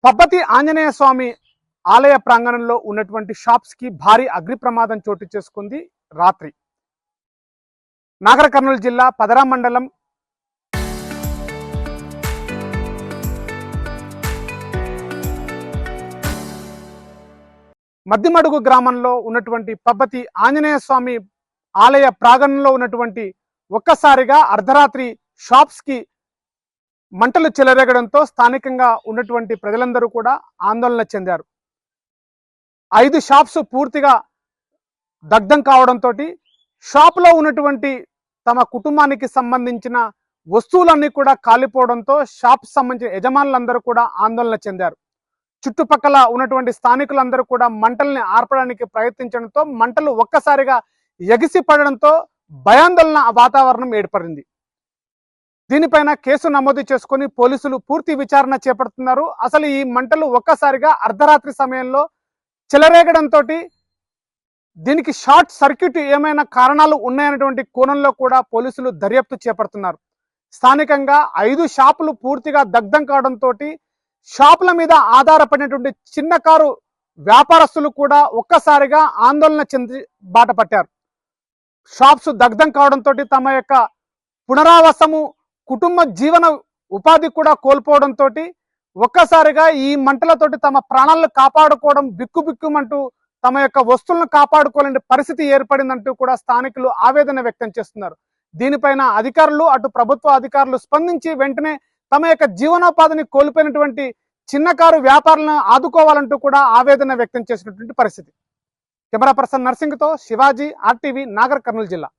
పబ్బతి ఆంజనేయ స్వామి ఆలయ ప్రాంగణంలో ఉన్నటువంటి షాప్స్ కి భారీ అగ్ని ప్రమాదం చోటు చేసుకుంది రాత్రి. నాగర్ కర్నూలు జిల్లా పదరా మండలం మద్దిమడుగు గ్రామంలో ఉన్నటువంటి పబ్బతి ఆంజనేయ స్వామి ఆలయ ప్రాంగణంలో ఉన్నటువంటి ఒక్కసారిగా అర్ధరాత్రి షాప్స్ కి మంటలు చెలరేగడంతో స్థానికంగా ఉన్నటువంటి ప్రజలందరూ కూడా ఆందోళన చెందారు. 5 షాప్స్ పూర్తిగా దగ్ధం కావడంతో షాపులో ఉన్నటువంటి తమ కుటుంబానికి సంబంధించిన వస్తువులన్నీ కూడా కాలిపోవడంతో షాప్ సంబంధించిన యజమానులందరూ కూడా ఆందోళన చెందారు. చుట్టుపక్కల ఉన్నటువంటి స్థానికులందరూ కూడా మంటల్ని ఆర్పడానికి ప్రయత్నించడంతో మంటలు ఒక్కసారిగా ఎగిసి పడడంతో భయాందోళన వాతావరణం ఏర్పడింది. దీనిపైన కేసు నమోదు చేసుకుని పోలీసులు పూర్తి విచారణ చేపడుతున్నారు. అసలు ఈ మంటలు ఒక్కసారిగా అర్ధరాత్రి సమయంలో చెలరేగడంతో దీనికి షార్ట్ సర్క్యూట్ ఏమైనా కారణాలు ఉన్నాయనేటువంటి కోణంలో కూడా పోలీసులు దర్యాప్తు చేపడుతున్నారు. స్థానికంగా 5 షాపులు పూర్తిగా దగ్ధం కావడంతో షాపుల మీద ఆధారపడినటువంటి చిన్న కారు వ్యాపారస్తులు కూడా ఒక్కసారిగా ఆందోళన చెంది బాట పట్టారు. షాప్స్ దగ్ధం కావడంతో తమ యొక్క పునరావాసము కుటుంబ జీవన ఉపాధి కూడా కోల్పోవడంతో ఒక్కసారిగా ఈ మంటలతోటి తమ ప్రాణాలను కాపాడుకోవడం బిక్కుబిక్కుమంటూ తమ యొక్క వస్తువులను కాపాడుకోలేని పరిస్థితి ఏర్పడిందంటూ కూడా స్థానికులు ఆవేదన వ్యక్తం చేస్తున్నారు. దీనిపైన అధికారులు అటు ప్రభుత్వ అధికారులు స్పందించి వెంటనే తమ యొక్క జీవనోపాధిని కోల్పోయినటువంటి చిన్నకారు వ్యాపారులను ఆదుకోవాలంటూ కూడా ఆవేదన వ్యక్తం చేసినటువంటి పరిస్థితి. కెమెరా పర్సన్ నర్సింగ్తో శివాజీ, RTV, నాగర్ కర్నూలు జిల్లా.